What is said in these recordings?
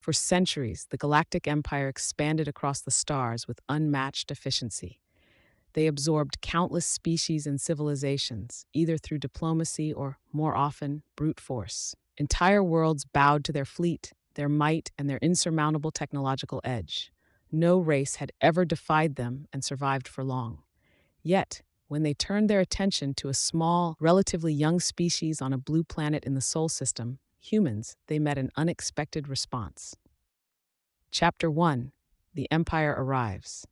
For centuries, the Galactic Empire expanded across the stars with unmatched efficiency. They absorbed countless species and civilizations, either through diplomacy or, more often, brute force. Entire worlds bowed to their fleet, their might, and their insurmountable technological edge. No race had ever defied them and survived for long. Yet, when they turned their attention to a small, relatively young species on a blue planet in the Sol system, humans, they met an unexpected response. Chapter 1: The Empire Arrives.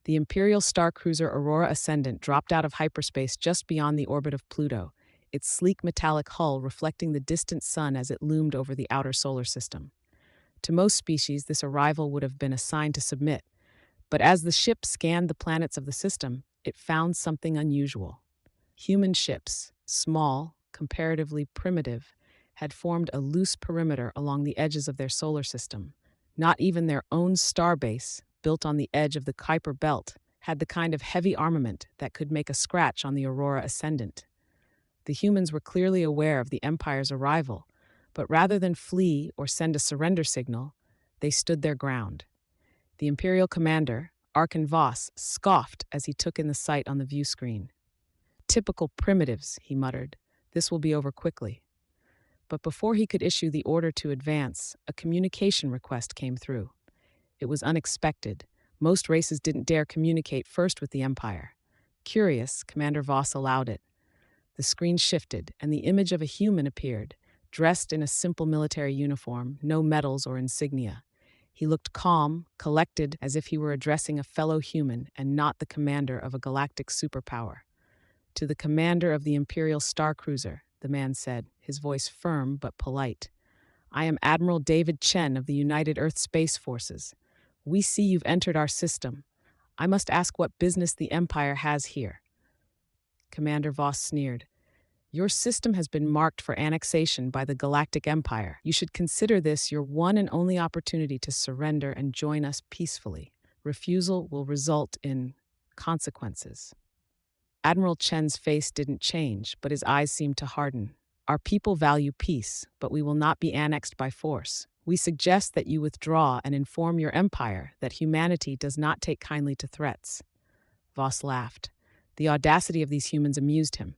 The Imperial star cruiser Aurora Ascendant dropped out of hyperspace just beyond the orbit of Pluto, its sleek metallic hull reflecting the distant sun as it loomed over the outer solar system. To most species, this arrival would have been a sign to submit, but as the ship scanned the planets of the system, it found something unusual. Human ships, small, comparatively primitive, had formed a loose perimeter along the edges of their solar system. Not even their own starbase, built on the edge of the Kuiper Belt, had the kind of heavy armament that could make a scratch on the Aurora Ascendant. The humans were clearly aware of the Empire's arrival, but rather than flee or send a surrender signal, they stood their ground. The Imperial commander, Archon Voss, scoffed as he took in the sight on the view screen. "Typical primitives," he muttered. "This will be over quickly." But before he could issue the order to advance, a communication request came through. It was unexpected. Most races didn't dare communicate first with the Empire. Curious, Commander Voss allowed it. The screen shifted, and the image of a human appeared, dressed in a simple military uniform, no medals or insignia. He looked calm, collected, as if he were addressing a fellow human and not the commander of a galactic superpower. "To the commander of the Imperial Star Cruiser," the man said, his voice firm but polite. "I am Admiral David Chen of the United Earth Space Forces. We see you've entered our system. I must ask what business the Empire has here." Commander Voss sneered. "Your system has been marked for annexation by the Galactic Empire. You should consider this your one and only opportunity to surrender and join us peacefully. Refusal will result in consequences." Admiral Chen's face didn't change, but his eyes seemed to harden. "Our people value peace, but we will not be annexed by force. We suggest that you withdraw and inform your empire that humanity does not take kindly to threats." Voss laughed. The audacity of these humans amused him.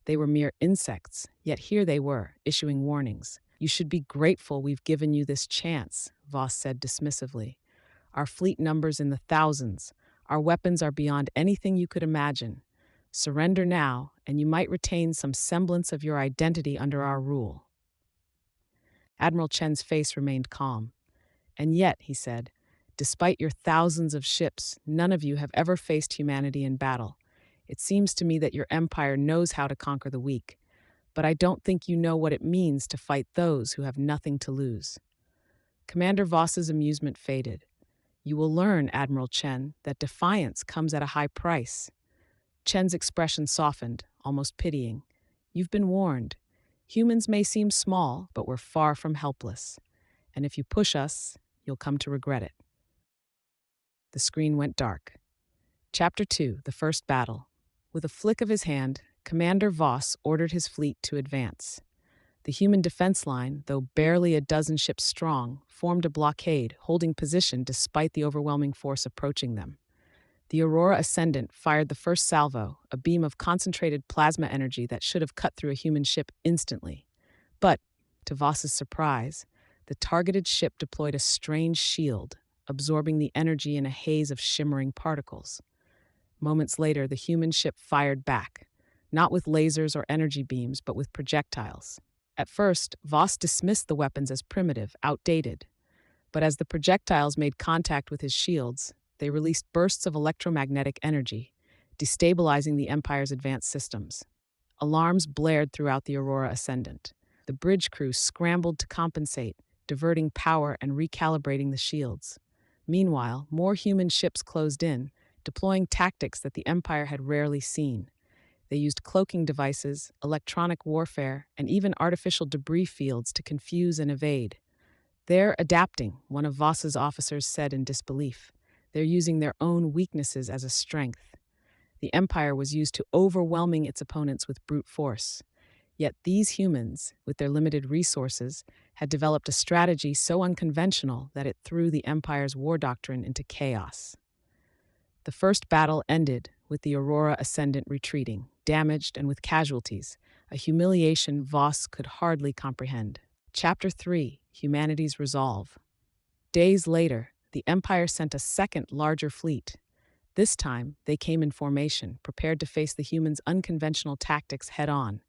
They were mere insects, yet here they were, issuing warnings. "You should be grateful we've given you this chance," Voss said dismissively. "Our fleet numbers in the thousands. Our weapons are beyond anything you could imagine. Surrender now, and you might retain some semblance of your identity under our rule." Admiral Chen's face remained calm. "And yet," he said, "despite your thousands of ships, none of you have ever faced humanity in battle. It seems to me that your empire knows how to conquer the weak, but I don't think you know what it means to fight those who have nothing to lose." Commander Voss's amusement faded. "You will learn, Admiral Chen, that defiance comes at a high price." Chen's expression softened, almost pitying. "You've been warned. Humans may seem small, but we're far from helpless. And if you push us, you'll come to regret it." The screen went dark. Chapter 2: The First Battle. With a flick of his hand, Commander Voss ordered his fleet to advance. The human defense line, though barely a dozen ships strong, formed a blockade, holding position despite the overwhelming force approaching them. The Aurora Ascendant fired the first salvo, a beam of concentrated plasma energy that should have cut through a human ship instantly. But, to Voss's surprise, the targeted ship deployed a strange shield, absorbing the energy in a haze of shimmering particles. Moments later, the human ship fired back, not with lasers or energy beams, but with projectiles. At first, Voss dismissed the weapons as primitive, outdated. But as the projectiles made contact with his shields, they released bursts of electromagnetic energy, destabilizing the Empire's advanced systems. Alarms blared throughout the Aurora Ascendant. The bridge crew scrambled to compensate, diverting power and recalibrating the shields. Meanwhile, more human ships closed in, deploying tactics that the Empire had rarely seen. They used cloaking devices, electronic warfare, and even artificial debris fields to confuse and evade. "They're adapting," one of Voss's officers said in disbelief. "They're using their own weaknesses as a strength." The Empire was used to overwhelming its opponents with brute force. Yet these humans, with their limited resources, had developed a strategy so unconventional that it threw the Empire's war doctrine into chaos. The first battle ended with the Aurora Ascendant retreating, damaged and with casualties, a humiliation Voss could hardly comprehend. Chapter 3: Humanity's Resolve. Days later, the Empire sent a second, larger fleet. This time, they came in formation, prepared to face the humans' unconventional tactics head on.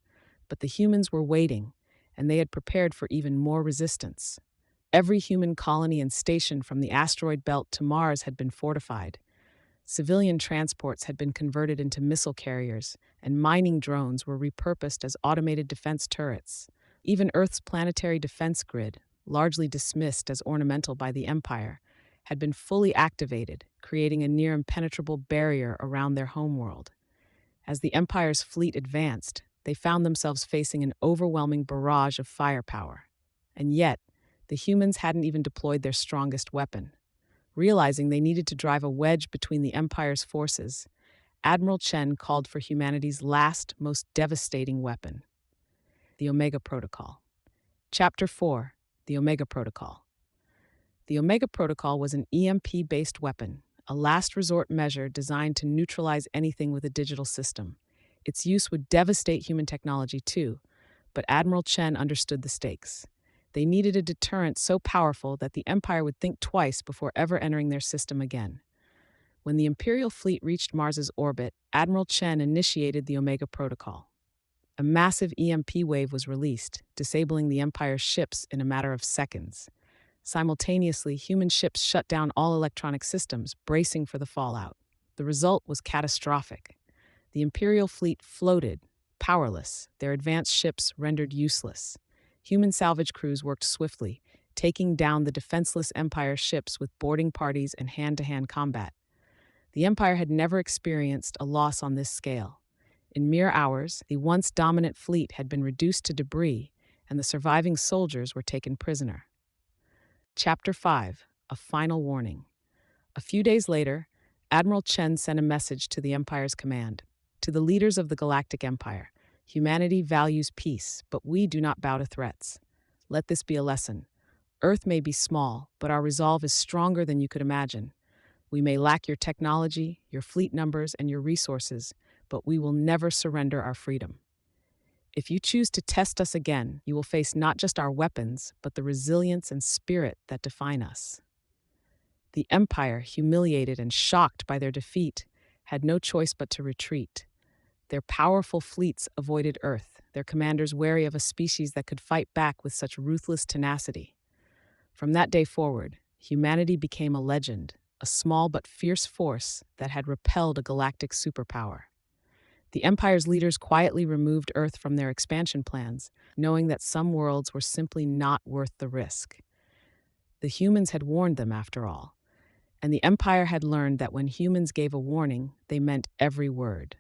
But the humans were waiting, and they had prepared for even more resistance. Every human colony and station from the asteroid belt to Mars had been fortified. Civilian transports had been converted into missile carriers, and mining drones were repurposed as automated defense turrets. Even Earth's planetary defense grid, largely dismissed as ornamental by the Empire, had been fully activated, creating a near impenetrable barrier around their homeworld. As the Empire's fleet advanced, they found themselves facing an overwhelming barrage of firepower. And yet, the humans hadn't even deployed their strongest weapon. Realizing they needed to drive a wedge between the Empire's forces, Admiral Chen called for humanity's last, most devastating weapon: the Omega Protocol. Chapter 4: The Omega Protocol. The Omega Protocol was an EMP-based weapon, a last resort measure designed to neutralize anything with a digital system. Its use would devastate human technology too, but Admiral Chen understood the stakes. They needed a deterrent so powerful that the Empire would think twice before ever entering their system again. When the Imperial fleet reached Mars's orbit, Admiral Chen initiated the Omega Protocol. A massive EMP wave was released, disabling the Empire's ships in a matter of seconds. Simultaneously, human ships shut down all electronic systems, bracing for the fallout. The result was catastrophic. The Imperial fleet floated, powerless, their advanced ships rendered useless. Human salvage crews worked swiftly, taking down the defenseless Empire ships with boarding parties and hand-to-hand combat. The Empire had never experienced a loss on this scale. In mere hours, the once dominant fleet had been reduced to debris, and the surviving soldiers were taken prisoner. Chapter 5: A Final Warning. A few days later, Admiral Chen sent a message to the Empire's command. To the leaders of the Galactic Empire: humanity values peace, but we do not bow to threats. Let this be a lesson. Earth may be small, but our resolve is stronger than you could imagine. We may lack your technology, your fleet numbers, and your resources, but we will never surrender our freedom. If you choose to test us again, you will face not just our weapons, but the resilience and spirit that define us. The Empire, humiliated and shocked by their defeat, had no choice but to retreat. Their powerful fleets avoided Earth, their commanders wary of a species that could fight back with such ruthless tenacity. From that day forward, humanity became a legend, a small but fierce force that had repelled a galactic superpower. The Empire's leaders quietly removed Earth from their expansion plans, knowing that some worlds were simply not worth the risk. The humans had warned them, after all, and the Empire had learned that when humans gave a warning, they meant every word.